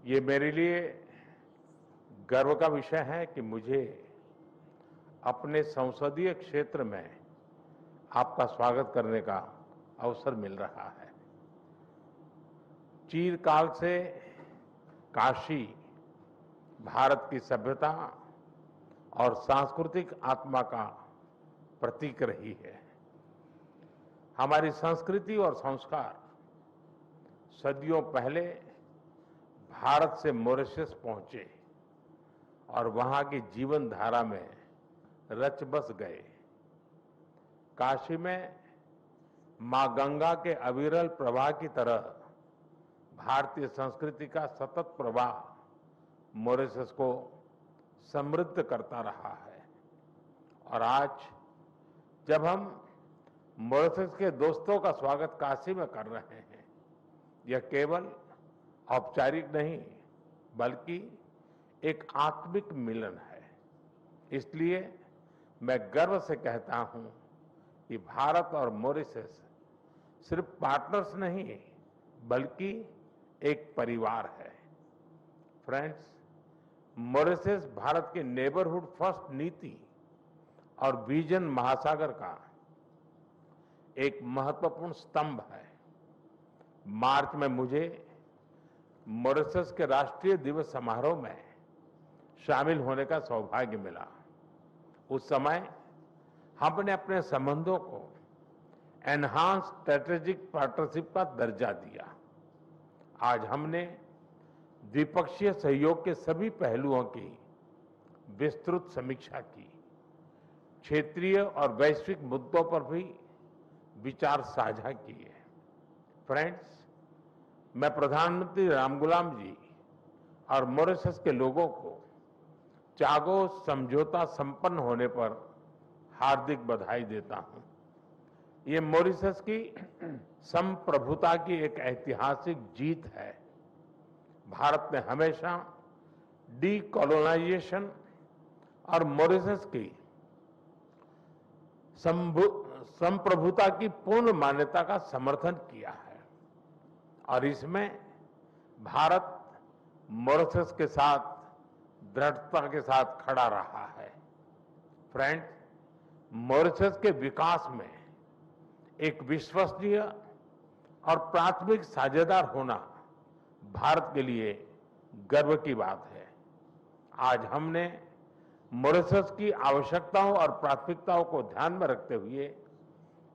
ये मेरे लिए गर्व का विषय है कि मुझे अपने संसदीय क्षेत्र में आपका स्वागत करने का अवसर मिल रहा है। चिरकाल से काशी भारत की सभ्यता और सांस्कृतिक आत्मा का प्रतीक रही है। हमारी संस्कृति और संस्कार सदियों पहले भारत से मॉरिशस पहुंचे और वहां की जीवन धारा में रच बस गए। काशी में मां गंगा के अविरल प्रवाह की तरह भारतीय संस्कृति का सतत प्रवाह मॉरिशस को समृद्ध करता रहा है। और आज जब हम मॉरिशस के दोस्तों का स्वागत काशी में कर रहे हैं, यह केवल औपचारिक नहीं बल्कि एक आत्मिक मिलन है। इसलिए मैं गर्व से कहता हूं कि भारत और मॉरिशस सिर्फ पार्टनर्स नहीं बल्कि एक परिवार है। फ्रेंड्स, मॉरिशस भारत के नेबरहुड फर्स्ट नीति और विजन महासागर का एक महत्वपूर्ण स्तंभ है। मार्च में मुझे मॉरिशस के राष्ट्रीय दिवस समारोह में शामिल होने का सौभाग्य मिला। उस समय हमने अपने संबंधों को एनहांस स्ट्रेटेजिक पार्टनरशिप का दर्जा दिया। आज हमने द्विपक्षीय सहयोग के सभी पहलुओं की विस्तृत समीक्षा की। क्षेत्रीय और वैश्विक मुद्दों पर भी विचार साझा किए। फ्रेंड्स, मैं प्रधानमंत्री रामगुलाम जी और मॉरिशस के लोगों को चागोस समझौता संपन्न होने पर हार्दिक बधाई देता हूं। ये मॉरिशस की संप्रभुता की एक ऐतिहासिक जीत है। भारत ने हमेशा डीकोलोनाइजेशन और मॉरिशस की संप्रभुता की पूर्ण मान्यता का समर्थन किया है और इसमें भारत मॉरिशस के साथ दृढ़ता के साथ खड़ा रहा है। फ्रेंड्स, मॉरिशस के विकास में एक विश्वसनीय और प्राथमिक साझेदार होना भारत के लिए गर्व की बात है। आज हमने मॉरिशस की आवश्यकताओं और प्राथमिकताओं को ध्यान में रखते हुए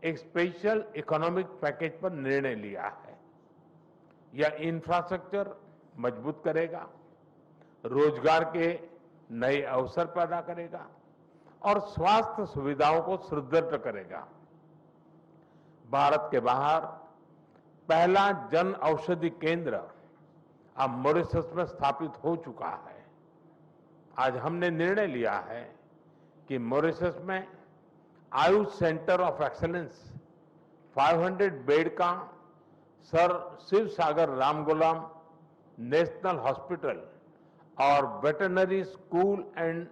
एक स्पेशल इकोनॉमिक पैकेज पर निर्णय लिया है। यह इंफ्रास्ट्रक्चर मजबूत करेगा, रोजगार के नए अवसर पैदा करेगा और स्वास्थ्य सुविधाओं को सुदृढ़ करेगा। भारत के बाहर पहला जन औषधि केंद्र अब मॉरिशस में स्थापित हो चुका है। आज हमने निर्णय लिया है कि मॉरिशस में Ayush centre of excellence 500 bed का सर शिव सागर रामगुलाम नेशनल हॉस्पिटल और veterinary school and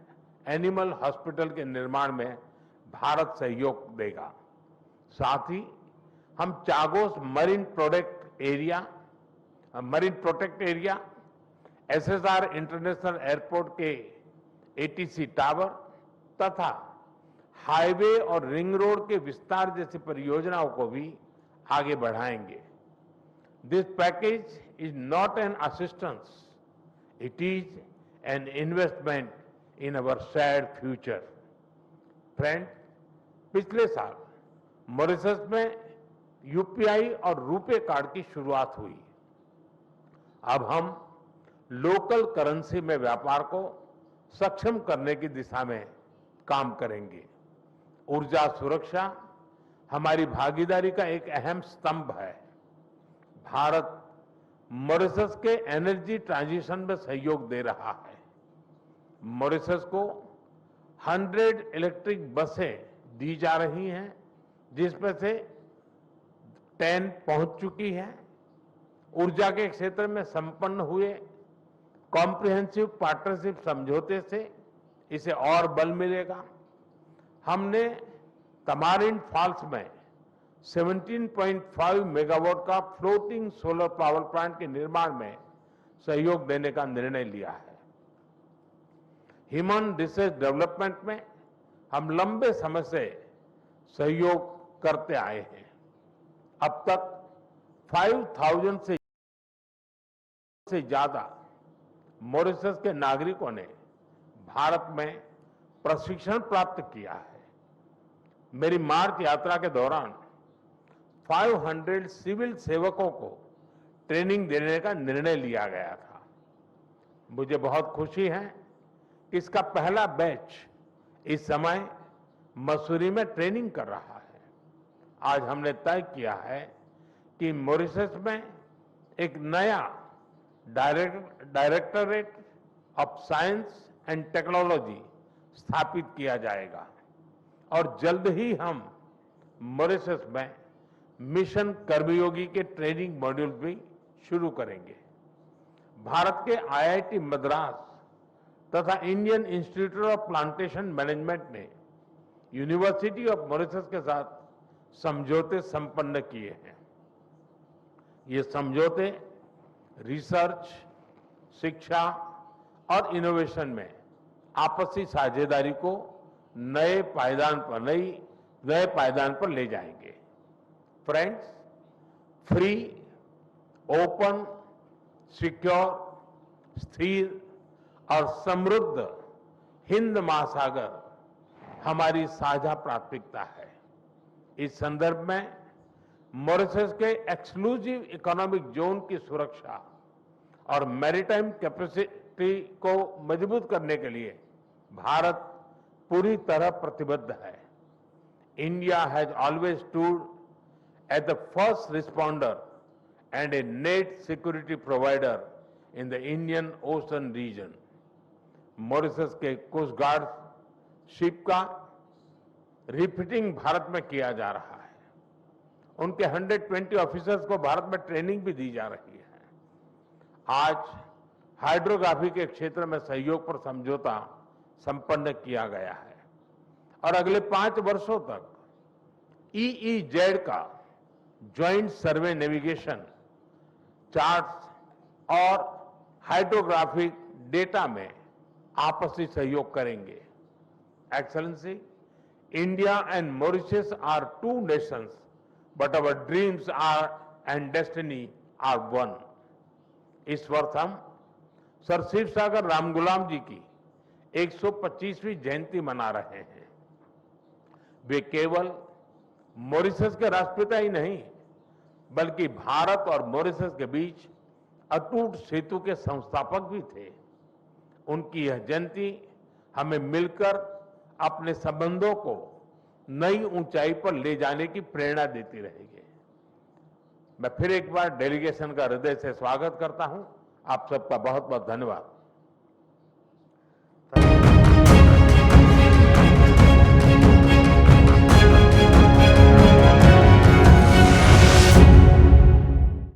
animal hospital के निर्माण में भारत सहयोग देगा। साथ ही हम Chagos marine protect area, SSR international airport के एटीसी टावर तथा हाईवे और रिंग रोड के विस्तार जैसी परियोजनाओं को भी आगे बढ़ाएंगे। This package is not an assistance, it is an investment in our shared future. Friend, पिछले साल मॉरिशस में यूपीआई और रुपे कार्ड की शुरुआत हुई। अब हम लोकल करेंसी में व्यापार को सक्षम करने की दिशा में काम करेंगे। ऊर्जा सुरक्षा हमारी भागीदारी का एक अहम स्तंभ है। भारत मॉरिशस के एनर्जी ट्रांजिशन में सहयोग दे रहा है। मॉरिशस को 100 इलेक्ट्रिक बसें दी जा रही हैं, जिसमें से 10 पहुंच चुकी हैं। ऊर्जा के क्षेत्र में संपन्न हुए कॉम्प्रिहेंसिव पार्टनरशिप समझौते से इसे और बल मिलेगा। हमने तमारिंड फॉल्स में 17.5 मेगावाट का फ्लोटिंग सोलर पावर प्लांट के निर्माण में सहयोग देने का निर्णय लिया है। ह्यूमन रिसोर्स डेवलपमेंट में हम लंबे समय से सहयोग करते आए हैं। अब तक 5,000 से ज्यादा मॉरिशस के नागरिकों ने भारत में प्रशिक्षण प्राप्त किया है। मेरी मार्च यात्रा के दौरान 500 सिविल सेवकों को ट्रेनिंग देने का निर्णय लिया गया था। मुझे बहुत खुशी है कि इसका पहला बैच इस समय मसूरी में ट्रेनिंग कर रहा है। आज हमने तय किया है कि मॉरिशस में एक नया directorate of science and technology स्थापित किया जाएगा और जल्द ही हम मॉरिशस में मिशन कर्मयोगी के ट्रेनिंग मॉड्यूल भी शुरू करेंगे। भारत के आईआईटी मद्रास तथा Indian institute of plantation management ने यूनिवर्सिटी ऑफ मॉरिशस के साथ समझौते संपन्न किए हैं। ये समझौते रिसर्च, शिक्षा और इनोवेशन में आपसी साझेदारी को नए पायदान पर ले जाएंगे। फ्रेंड्स, फ्री, ओपन, सिक्योर, स्थिर और समृद्ध हिंद महासागर हमारी साझा प्राथमिकता है। इस संदर्भ में मॉरिशस के एक्सक्लूसिव इकोनॉमिक जोन की सुरक्षा और मैरीटाइम कैपेसिटी को मजबूत करने के लिए भारत पूरी तरह प्रतिबद्ध है। India has always stood at the first responder and a net security provider in the Indian Ocean region. Mauritius के कोस्ट गार्ड शिप का रिफिटिंग भारत में किया जा रहा है। उनके 120 ऑफिसर्स को भारत में ट्रेनिंग भी दी जा रही है। आज हाइड्रोग्राफी के क्षेत्र में सहयोग पर समझौता संपन्न किया गया है और अगले 5 वर्षों तक EEZ का ज्वाइंट सर्वे नेविगेशन, चार्ट्स और हाइड्रोग्राफिक डेटा में आपसी सहयोग करेंगे। Excellency, India and Mauritius are two nations, but our dreams and destiny are one. इस वर्ष हम सर शिव सागर रामगुलाम जी की 125वीं जयंती मना रहे हैं। वे केवल मॉरिशस के राष्ट्रपिता ही नहीं, बल्कि भारत और मॉरिशस के बीच अटूट सेतु के संस्थापक भी थे। उनकी यह जयंती हमें मिलकर अपने संबंधों को नई ऊंचाई पर ले जाने की प्रेरणा देती रहेगी। मैं फिर एक बार डेलीगेशन का हृदय से स्वागत करता हूं। आप सबका बहुत बहुत धन्यवाद।